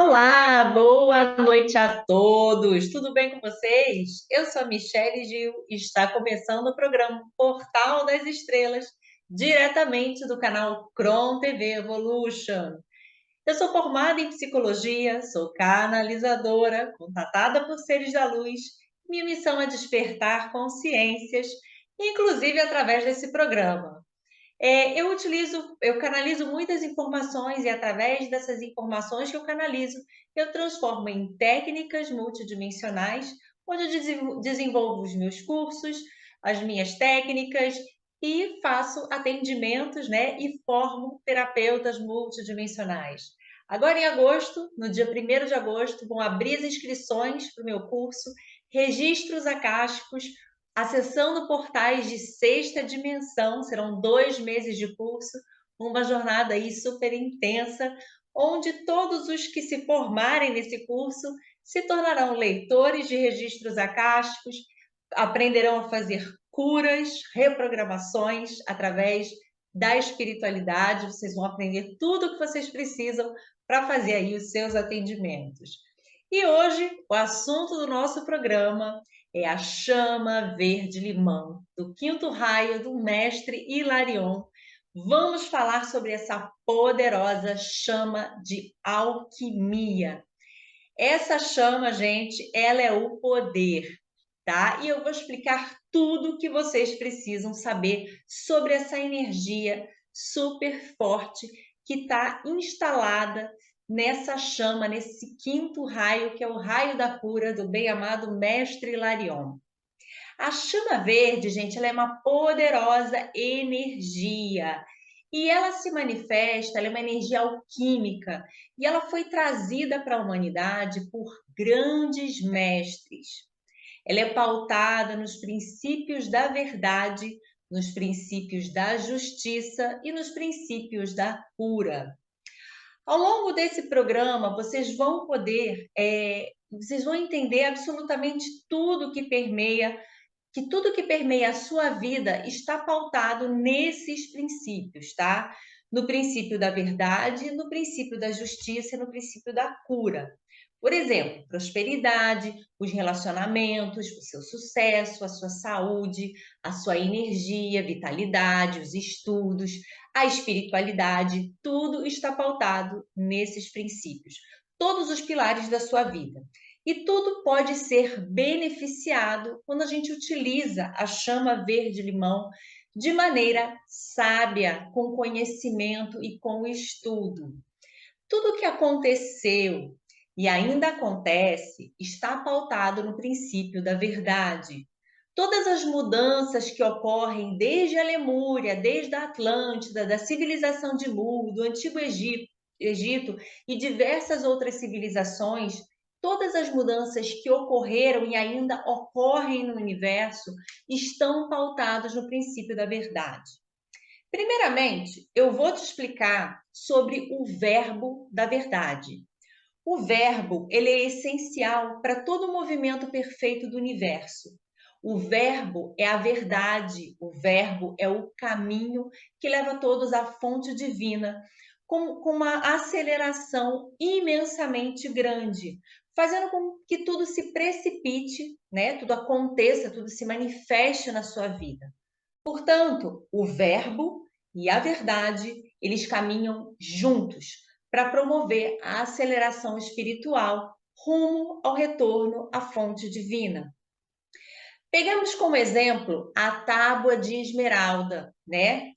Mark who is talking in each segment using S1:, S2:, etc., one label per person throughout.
S1: Olá, boa noite a todos. Tudo bem com vocês? Eu sou a Michele Gil e está começando o programa Portal das Estrelas, diretamente do canal Cron TV Evolution. Eu sou formada em psicologia, sou canalizadora, contatada por seres da luz. Minha missão é despertar consciências, inclusive através desse programa. Eu canalizo muitas informações e através dessas informações que eu canalizo, eu transformo em técnicas multidimensionais, onde eu desenvolvo os meus cursos, as minhas técnicas e faço atendimentos, né? E formo terapeutas multidimensionais. Agora em agosto, no dia 1º de agosto, vão abrir as inscrições para o meu curso Registros Acásticos, acessando portais de sexta dimensão. Serão 2 meses de curso, uma jornada aí super intensa, onde todos os que se formarem nesse curso se tornarão leitores de registros acásticos, aprenderão a fazer curas, reprogramações através da espiritualidade. Vocês vão aprender tudo o que vocês precisam para fazer aí os seus atendimentos. E hoje, o assunto do nosso programa é a chama verde-limão, do quinto raio do mestre Hilarion. Vamos falar sobre essa poderosa chama de alquimia. Essa chama, gente, ela é o poder, tá? E eu vou explicar tudo o que vocês precisam saber sobre essa energia super forte que está instalada nessa chama, nesse quinto raio, que é o raio da cura do bem-amado Mestre Hilarion. A chama verde, gente, ela é uma poderosa energia. E ela se manifesta, ela é uma energia alquímica, e ela foi trazida para a humanidade por grandes mestres. Ela é pautada nos princípios da verdade, nos princípios da justiça e nos princípios da cura. Ao longo desse programa, vocês vão entender absolutamente tudo que permeia a sua vida está pautado nesses princípios, tá? No princípio da verdade, no princípio da justiça e no princípio da cura. Por exemplo, prosperidade, os relacionamentos, o seu sucesso, a sua saúde, a sua energia, vitalidade, os estudos, a espiritualidade, tudo está pautado nesses princípios. Todos os pilares da sua vida. E tudo pode ser beneficiado quando a gente utiliza a chama verde-limão de maneira sábia, com conhecimento e com estudo. Tudo o que aconteceu e ainda acontece está pautado no princípio da verdade. Todas as mudanças que ocorrem desde a Lemúria, desde a Atlântida, da civilização de Mu, do Antigo Egito e diversas outras civilizações, todas as mudanças que ocorreram e ainda ocorrem no universo estão pautadas no princípio da verdade. Primeiramente, eu vou te explicar sobre o verbo da verdade. O verbo, ele é essencial para todo o movimento perfeito do universo. O verbo é a verdade, o verbo é o caminho que leva todos à fonte divina, com uma aceleração imensamente grande, fazendo com que tudo se precipite, né? Tudo aconteça, tudo se manifeste na sua vida. Portanto, o verbo e a verdade, eles caminham juntos para promover a aceleração espiritual rumo ao retorno à fonte divina. Pegamos como exemplo a tábua de esmeralda, né?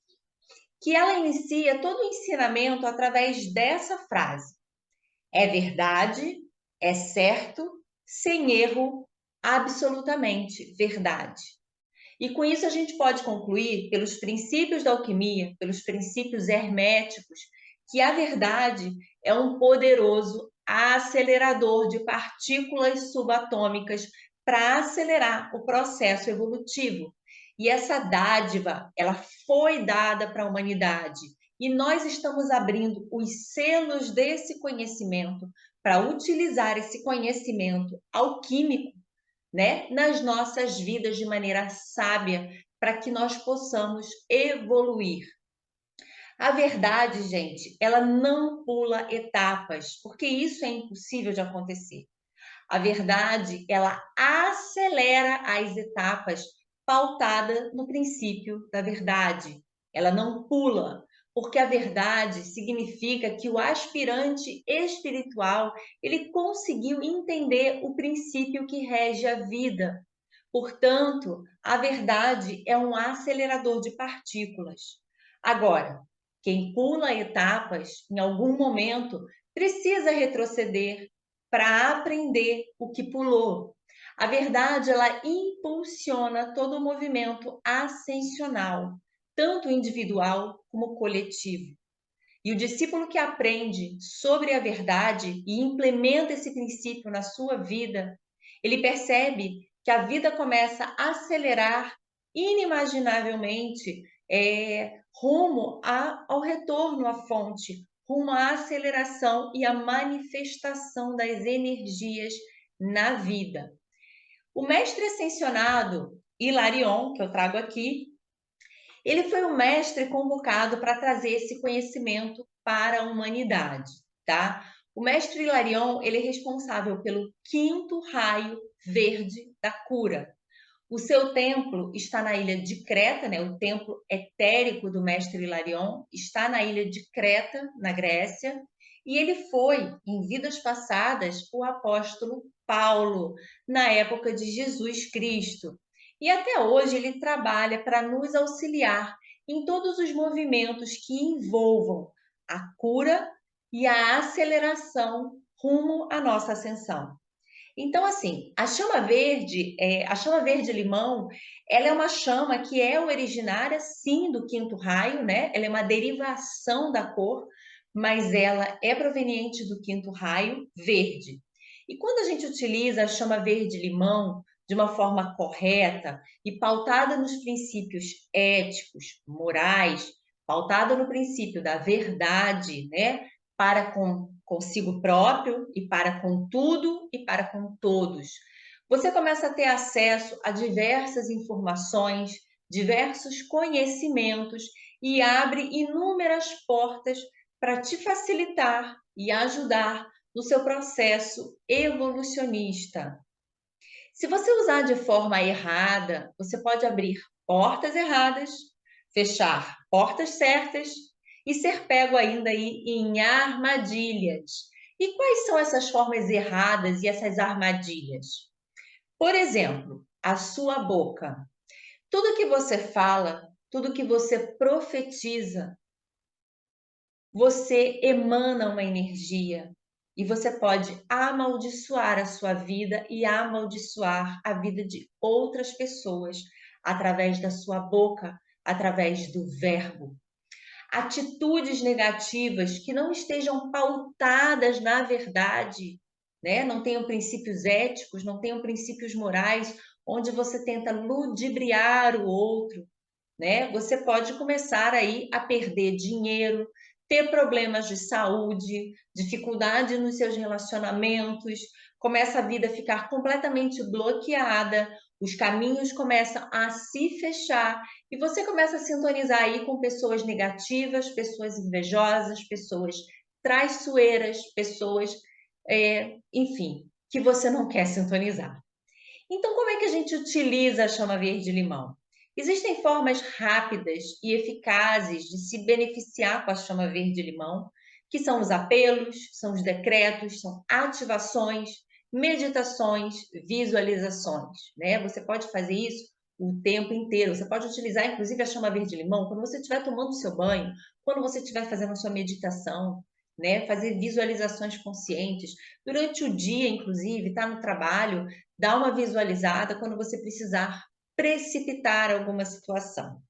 S1: Que ela inicia todo o ensinamento através dessa frase: é verdade, é certo, sem erro, absolutamente verdade. E com isso a gente pode concluir, pelos princípios da alquimia, pelos princípios herméticos, que a verdade é um poderoso acelerador de partículas subatômicas para acelerar o processo evolutivo. E essa dádiva, ela foi dada para a humanidade. E nós estamos abrindo os selos desse conhecimento para utilizar esse conhecimento alquímico, né, nas nossas vidas de maneira sábia, para que nós possamos evoluir. A verdade, gente, ela não pula etapas, porque isso é impossível de acontecer. A verdade, ela acelera as etapas pautada no princípio da verdade. Ela não pula, porque a verdade significa que o aspirante espiritual, ele conseguiu entender o princípio que rege a vida. Portanto, a verdade é um acelerador de partículas. Agora, quem pula etapas, em algum momento, precisa retroceder para aprender o que pulou. A verdade, ela impulsiona todo o movimento ascensional, tanto individual como coletivo. E o discípulo que aprende sobre a verdade e implementa esse princípio na sua vida, ele percebe que a vida começa a acelerar inimaginavelmente rumo ao retorno à fonte, rumo à aceleração e à manifestação das energias na vida. O mestre ascensionado Hilarion, que eu trago aqui, ele foi o mestre convocado para trazer esse conhecimento para a humanidade, tá? O mestre Hilarion, ele é responsável pelo quinto raio verde da cura. O seu templo está na ilha de Creta, né? O templo etérico do mestre Hilarion está na ilha de Creta, na Grécia, e ele foi, em vidas passadas, o apóstolo Paulo, na época de Jesus Cristo. E até hoje ele trabalha para nos auxiliar em todos os movimentos que envolvam a cura e a aceleração rumo à nossa ascensão. Então, assim, a chama verde limão, ela é uma chama que é originária, sim, do quinto raio, né? Ela é uma derivação da cor, mas ela é proveniente do quinto raio verde. E quando a gente utiliza a chama verde limão de uma forma correta e pautada nos princípios éticos, morais, pautada no princípio da verdade, né? Para consigo próprio e para com tudo e para com todos. Você começa a ter acesso a diversas informações, diversos conhecimentos e abre inúmeras portas para te facilitar e ajudar no seu processo evolucionista. Se você usar de forma errada, você pode abrir portas erradas, fechar portas certas e ser pego ainda aí em armadilhas. E quais são essas formas erradas e essas armadilhas? Por exemplo, a sua boca. Tudo que você fala, tudo que você profetiza, você emana uma energia e você pode amaldiçoar a sua vida e amaldiçoar a vida de outras pessoas através da sua boca, através do verbo. Atitudes negativas que não estejam pautadas na verdade, né? Não tenham princípios éticos, não tenham princípios morais, onde você tenta ludibriar o outro, né? Você pode começar aí a perder dinheiro, ter problemas de saúde, dificuldade nos seus relacionamentos, começa a vida a ficar completamente bloqueada, os caminhos começam a se fechar e você começa a sintonizar aí com pessoas negativas, pessoas invejosas, pessoas traiçoeiras, pessoas, enfim, que você não quer sintonizar. Então, como é que a gente utiliza a chama verde-limão? Existem formas rápidas e eficazes de se beneficiar com a chama verde-limão, que são os apelos, são os decretos, são ativações, meditações, visualizações, né? Você pode fazer isso o tempo inteiro. Você pode utilizar, inclusive, a chama verde-limão quando você estiver tomando o seu banho, quando você estiver fazendo a sua meditação, né? Fazer visualizações conscientes. Durante o dia, inclusive, está no trabalho, dá uma visualizada quando você precisar precipitar alguma situação.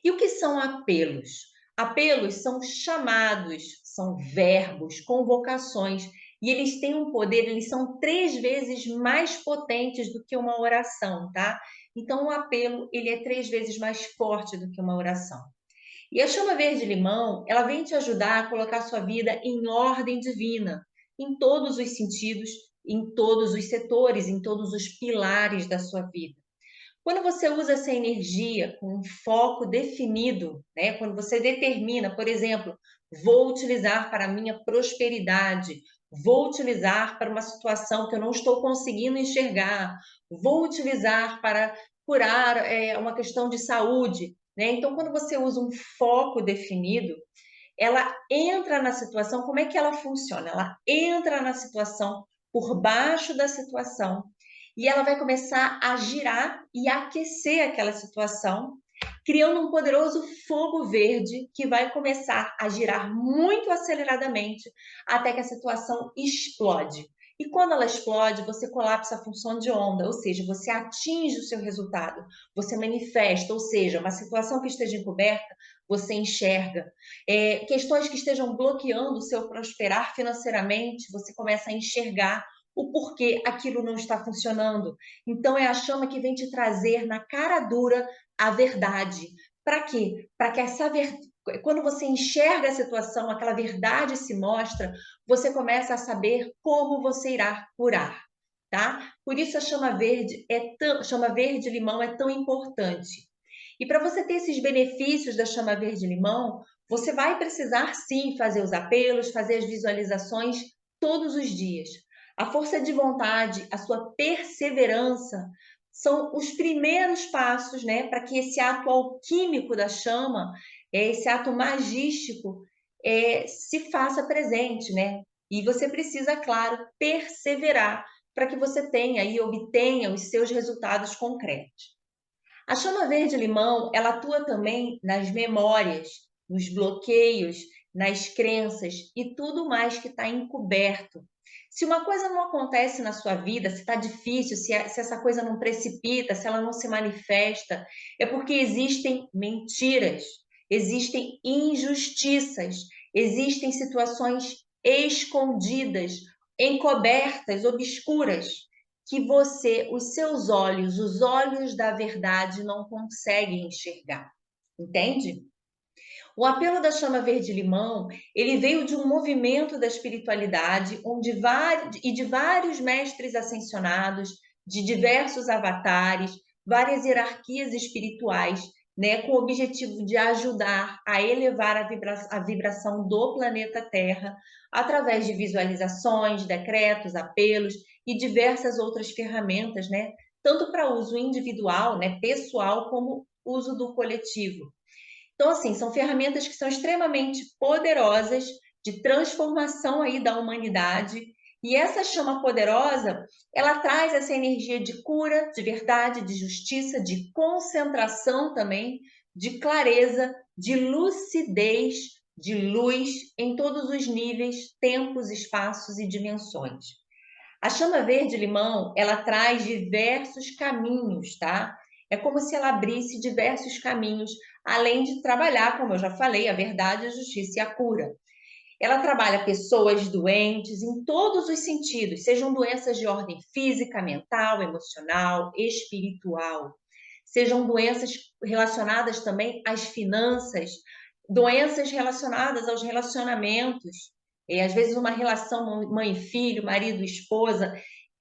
S1: E o que são apelos? Apelos são chamados, são verbos, convocações, e eles têm um poder, eles são 3 vezes mais potentes do que uma oração, tá? Então, o apelo, ele é 3 vezes mais forte do que uma oração. E a chama verde-limão, ela vem te ajudar a colocar a sua vida em ordem divina, em todos os sentidos, em todos os setores, em todos os pilares da sua vida. Quando você usa essa energia com um foco definido, né? Quando você determina, por exemplo, vou utilizar para a minha prosperidade, vou utilizar para uma situação que eu não estou conseguindo enxergar, vou utilizar para curar uma questão de saúde, né? Então, quando você usa um foco definido, ela entra na situação, como é que ela funciona? Ela entra na situação, por baixo da situação, e ela vai começar a girar e aquecer aquela situação, criando um poderoso fogo verde que vai começar a girar muito aceleradamente até que a situação explode. E quando ela explode, você colapsa a função de onda, ou seja, você atinge o seu resultado, você manifesta, ou seja, uma situação que esteja encoberta, você enxerga. Questões que estejam bloqueando o seu prosperar financeiramente, você começa a enxergar o porquê aquilo não está funcionando. Então, é a chama que vem te trazer na cara dura a verdade. Para quê? Para que quando você enxerga a situação, aquela verdade se mostra, você começa a saber como você irá curar, tá? Por isso a chama verde limão é tão importante. E para você ter esses benefícios da chama verde limão, você vai precisar sim fazer os apelos, fazer as visualizações todos os dias. A força de vontade, a sua perseverança são os primeiros passos, né, para que esse ato alquímico da chama, esse ato magístico, se faça presente, né? E você precisa, claro, perseverar para que você tenha e obtenha os seus resultados concretos. A chama verde-limão, ela atua também nas memórias, nos bloqueios, nas crenças e tudo mais que está encoberto. Se uma coisa não acontece na sua vida, se está difícil, se essa coisa não precipita, se ela não se manifesta, é porque existem mentiras, existem injustiças, existem situações escondidas, encobertas, obscuras que os seus olhos, os olhos da verdade não conseguem enxergar. Entende? O apelo da chama verde-limão, ele veio de um movimento da espiritualidade de vários mestres ascensionados, de diversos avatares, várias hierarquias espirituais, né, com o objetivo de ajudar a elevar a vibração do planeta Terra através de visualizações, decretos, apelos e diversas outras ferramentas, né, tanto para uso individual, né, pessoal, como uso do coletivo. Então, assim, são ferramentas que são extremamente poderosas de transformação aí da humanidade. E essa chama poderosa, ela traz essa energia de cura, de verdade, de justiça, de concentração também, de clareza, de lucidez, de luz em todos os níveis, tempos, espaços e dimensões. A chama verde-limão, ela traz diversos caminhos, tá? É como se ela abrisse diversos caminhos, além de trabalhar, como eu já falei, a verdade, a justiça e a cura. Ela trabalha pessoas doentes em todos os sentidos, sejam doenças de ordem física, mental, emocional, espiritual, sejam doenças relacionadas também às finanças, doenças relacionadas aos relacionamentos, e às vezes uma relação mãe-filho, marido-esposa,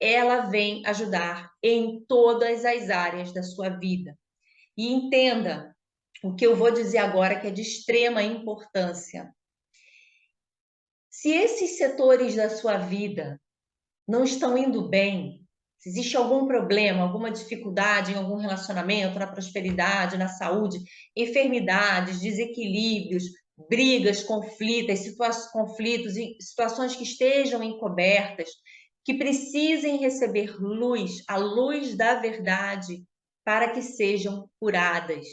S1: ela vem ajudar em todas as áreas da sua vida. E entenda o que eu vou dizer agora, que é de extrema importância. Se esses setores da sua vida não estão indo bem, se existe algum problema, alguma dificuldade em algum relacionamento, na prosperidade, na saúde, enfermidades, desequilíbrios, brigas, conflitos e situações que estejam encobertas, que precisem receber luz, a luz da verdade, para que sejam curadas,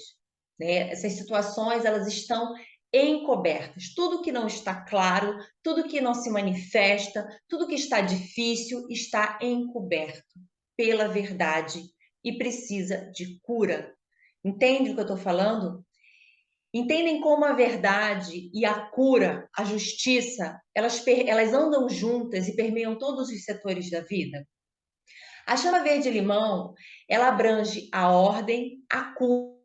S1: né? Essas situações, elas estão encobertas. Tudo que não está claro, tudo que não se manifesta, tudo que está difícil está encoberto pela verdade e precisa de cura. Entende o que eu estou falando? Entendem como a verdade e a cura, a justiça, elas andam juntas e permeiam todos os setores da vida? A chama verde-limão, ela abrange a ordem, a cura,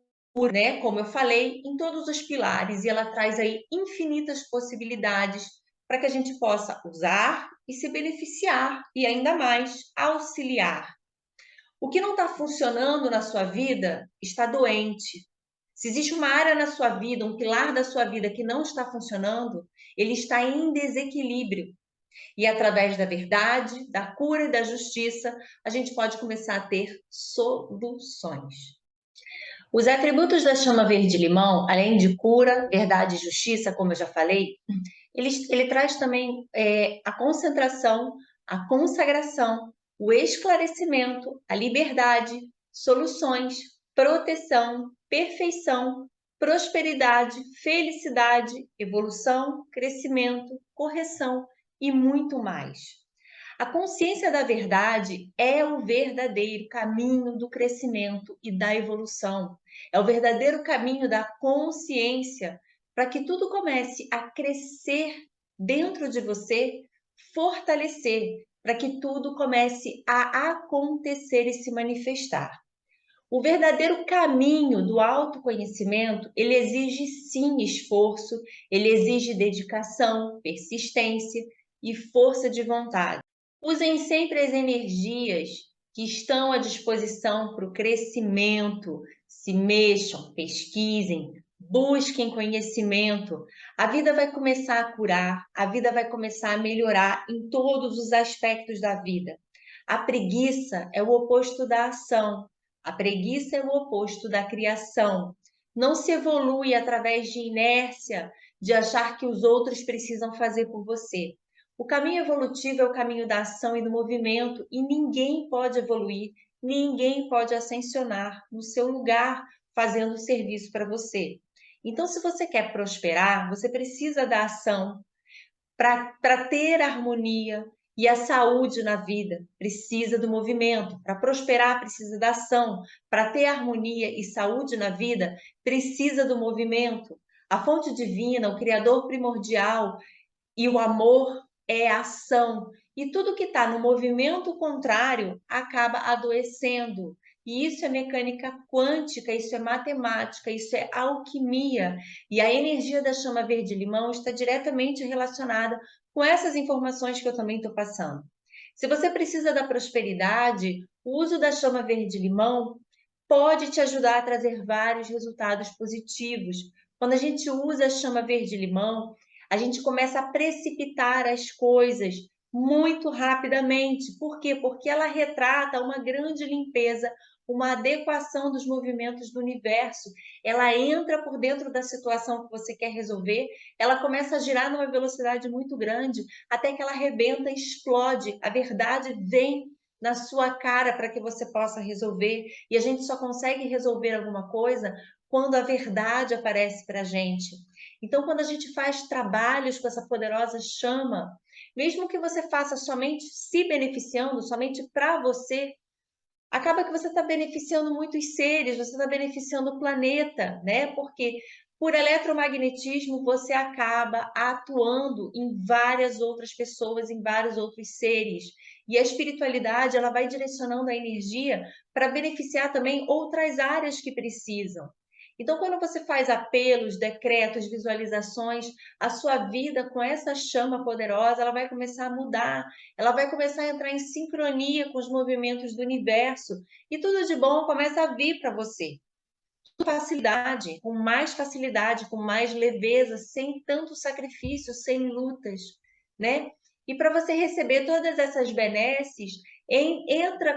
S1: né? Como eu falei, em todos os pilares, e ela traz aí infinitas possibilidades para que a gente possa usar e se beneficiar e ainda mais auxiliar. O que não está funcionando na sua vida está doente. Se existe uma área na sua vida, um pilar da sua vida que não está funcionando, ele está em desequilíbrio. E através da verdade, da cura e da justiça, a gente pode começar a ter soluções. Os atributos da chama verde-limão, além de cura, verdade e justiça, como eu já falei, ele traz também a concentração, a consagração, o esclarecimento, a liberdade, soluções, proteção, perfeição, prosperidade, felicidade, evolução, crescimento, correção e muito mais. A consciência da verdade é o verdadeiro caminho do crescimento e da evolução. É o verdadeiro caminho da consciência para que tudo comece a crescer dentro de você, fortalecer, para que tudo comece a acontecer e se manifestar. O verdadeiro caminho do autoconhecimento, ele exige sim esforço, ele exige dedicação, persistência e força de vontade. Usem sempre as energias que estão à disposição para o crescimento, se mexam, pesquisem, busquem conhecimento. A vida vai começar a curar, a vida vai começar a melhorar em todos os aspectos da vida. A preguiça é o oposto da ação. A preguiça é o oposto da criação. Não se evolui através de inércia, de achar que os outros precisam fazer por você. O caminho evolutivo é o caminho da ação e do movimento, e ninguém pode evoluir, ninguém pode ascensionar no seu lugar fazendo serviço para você. Então, se você quer prosperar, você precisa da ação, para ter harmonia e a saúde na vida, precisa do movimento. Para prosperar, precisa da ação. Para ter harmonia e saúde na vida, precisa do movimento. A fonte divina, o Criador primordial e o amor é a ação. E tudo que está no movimento contrário acaba adoecendo. E isso é mecânica quântica, isso é matemática, isso é alquimia. E a energia da chama verde-limão está diretamente relacionada com essas informações que eu também estou passando. Se você precisa da prosperidade, o uso da chama verde-limão pode te ajudar a trazer vários resultados positivos. Quando a gente usa a chama verde-limão, a gente começa a precipitar as coisas muito rapidamente. Por quê? Porque ela retrata uma grande limpeza, uma adequação dos movimentos do universo. Ela entra por dentro da situação que você quer resolver, ela começa a girar numa velocidade muito grande, até que ela arrebenta e explode. A verdade vem na sua cara para que você possa resolver. E a gente só consegue resolver alguma coisa quando a verdade aparece para a gente. Então, quando a gente faz trabalhos com essa poderosa chama, mesmo que você faça somente se beneficiando, somente para você, acaba que você está beneficiando muitos seres, você está beneficiando o planeta, né? Porque por eletromagnetismo você acaba atuando em várias outras pessoas, em vários outros seres. E a espiritualidade, ela vai direcionando a energia para beneficiar também outras áreas que precisam. Então, quando você faz apelos, decretos, visualizações, a sua vida com essa chama poderosa, ela vai começar a mudar, ela vai começar a entrar em sincronia com os movimentos do universo e tudo de bom começa a vir para você. Com facilidade, com mais leveza, sem tanto sacrifício, sem lutas, né? E para você receber todas essas benesses,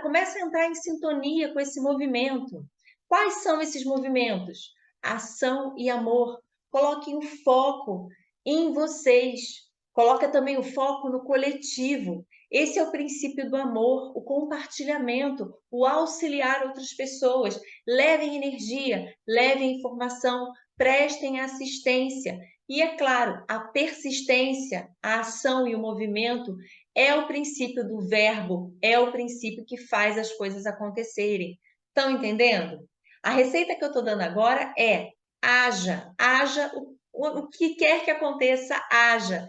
S1: começa a entrar em sintonia com esse movimento. Quais são esses movimentos? Ação e amor. Coloquem o foco em vocês. Coloca também o foco no coletivo. Esse é o princípio do amor, o compartilhamento, o auxiliar outras pessoas. Levem energia, levem informação, prestem assistência. E é claro, a persistência, a ação e o movimento é o princípio do verbo, é o princípio que faz as coisas acontecerem. Estão entendendo? A receita que eu estou dando agora é haja, haja o que quer que aconteça, haja.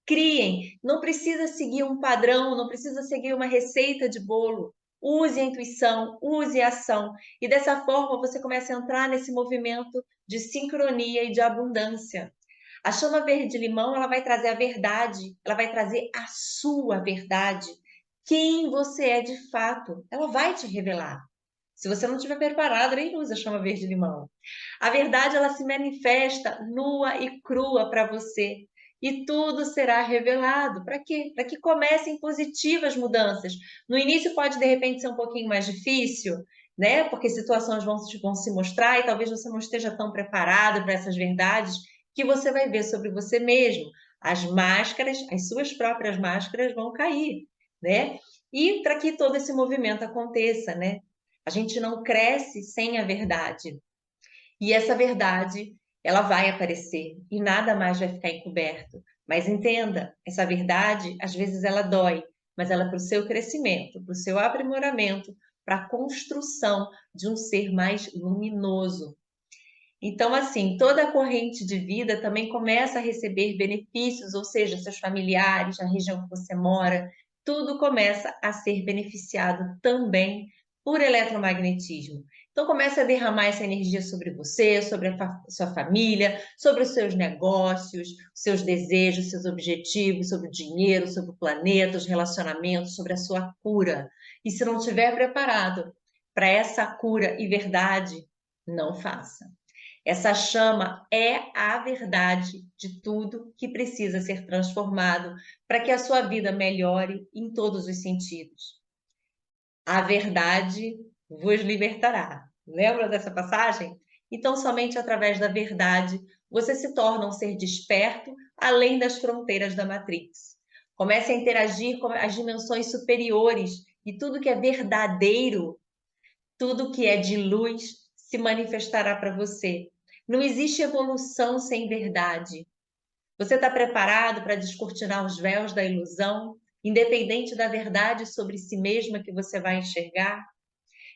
S1: Criem, não precisa seguir um padrão, não precisa seguir uma receita de bolo. Use a intuição, use a ação. E dessa forma você começa a entrar nesse movimento de sincronia e de abundância. A chama verde-limão, ela vai trazer a verdade, ela vai trazer a sua verdade. quem você é de fato. Ela vai te revelar. Se você não estiver preparado, nem usa chama verde-limão. A verdade, ela se manifesta nua e crua para você. E tudo será revelado. Para quê? Para que comecem positivas mudanças. No início pode, de repente, ser um pouquinho mais difícil, né? Porque situações vão se mostrar e talvez você não esteja tão preparado para essas verdades que você vai ver sobre você mesmo. As máscaras, as suas próprias máscaras vão cair, né? E para que todo esse movimento aconteça, né? A gente não cresce sem a verdade. E essa verdade, ela vai aparecer e nada mais vai ficar encoberto. Mas entenda, essa verdade, às vezes ela dói, mas ela é para o seu crescimento, para o seu aprimoramento, para a construção de um ser mais luminoso. Então, assim, toda a corrente de vida também começa a receber benefícios, ou seja, seus familiares, a região que você mora, tudo começa a ser beneficiado também por eletromagnetismo. Então, começa a derramar essa energia sobre você, sobre a sua família, sobre os seus negócios, seus desejos, seus objetivos, sobre o dinheiro, sobre o planeta, os relacionamentos, sobre a sua cura. E se não estiver preparado para essa cura e verdade, não faça. Essa chama é a verdade de tudo que precisa ser transformado para que a sua vida melhore em todos os sentidos. A verdade vos libertará. Lembra dessa passagem? Então, somente através da verdade você se torna um ser desperto além das fronteiras da Matrix. Comece a interagir com as dimensões superiores e tudo que é verdadeiro, tudo que é de luz se manifestará para você. Não existe evolução sem verdade. Você está preparado para descortinar os véus da ilusão, independente da verdade sobre si mesma que você vai enxergar?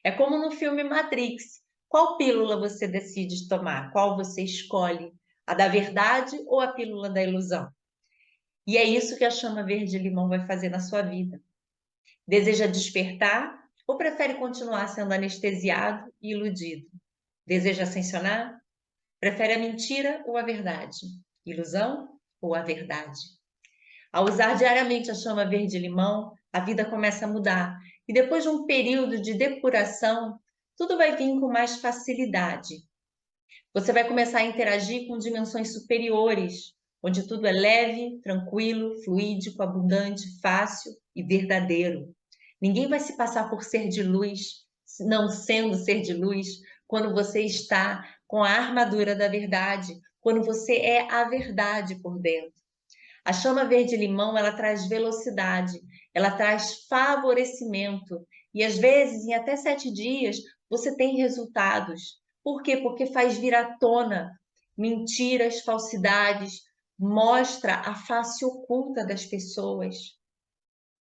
S1: É como no filme Matrix. Qual pílula você decide tomar? Qual você escolhe? A da verdade ou a pílula da ilusão? E é isso que a chama verde-limão vai fazer na sua vida. Deseja despertar ou prefere continuar sendo anestesiado e iludido? Deseja ascensionar? Prefere a mentira ou a verdade? Ilusão ou a verdade? Ao usar diariamente a chama verde-limão, a vida começa a mudar. E depois de um período de depuração, tudo vai vir com mais facilidade. Você vai começar a interagir com dimensões superiores, onde tudo é leve, tranquilo, fluídico, abundante, fácil e verdadeiro. Ninguém vai se passar por ser de luz, não sendo ser de luz, quando você está com a armadura da verdade, quando você é a verdade por dentro. A chama verde-limão, ela traz velocidade, ela traz favorecimento. E às vezes, em até 7 dias, você tem resultados. Por quê? Porque faz vir à tona mentiras, falsidades, mostra a face oculta das pessoas.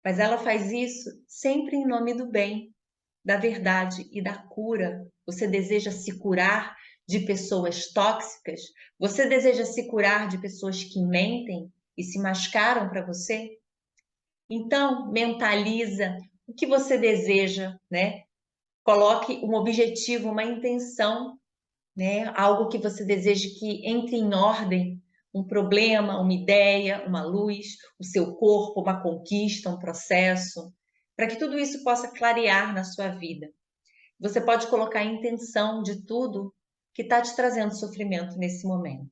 S1: Mas ela faz isso sempre em nome do bem, da verdade e da cura. Você deseja se curar de pessoas tóxicas? Você deseja se curar de pessoas que mentem e se mascaram para você? Então, mentaliza o que você deseja, né? Coloque um objetivo, uma intenção, né? Algo que você deseje que entre em ordem, um problema, uma ideia, uma luz, o seu corpo, uma conquista, um processo, para que tudo isso possa clarear na sua vida. Você pode colocar a intenção de tudo que está te trazendo sofrimento nesse momento.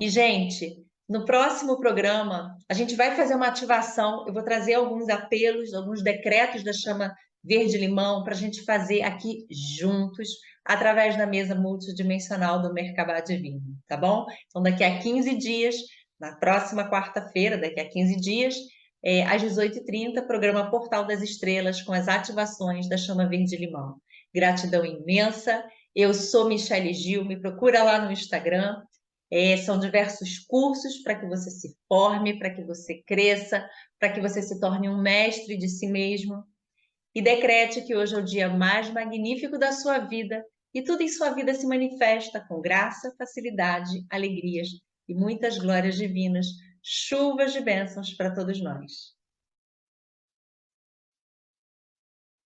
S1: E, gente, no próximo programa, a gente vai fazer uma ativação. Eu vou trazer alguns apelos, alguns decretos da chama verde-limão para a gente fazer aqui juntos, através da mesa multidimensional do Merkabah Divino, tá bom? Então, daqui a 15 dias, na próxima quarta-feira, daqui a 15 dias, às 18h30, programa Portal das Estrelas com as ativações da chama verde-limão. Gratidão imensa. Eu sou Michele Gil, me procura lá no Instagram. São diversos cursos para que você se forme, para que você cresça, para que você se torne um mestre de si mesmo. E decrete que hoje é o dia mais magnífico da sua vida e tudo em sua vida se manifesta com graça, facilidade, alegrias e muitas glórias divinas, chuvas de bênçãos para todos nós.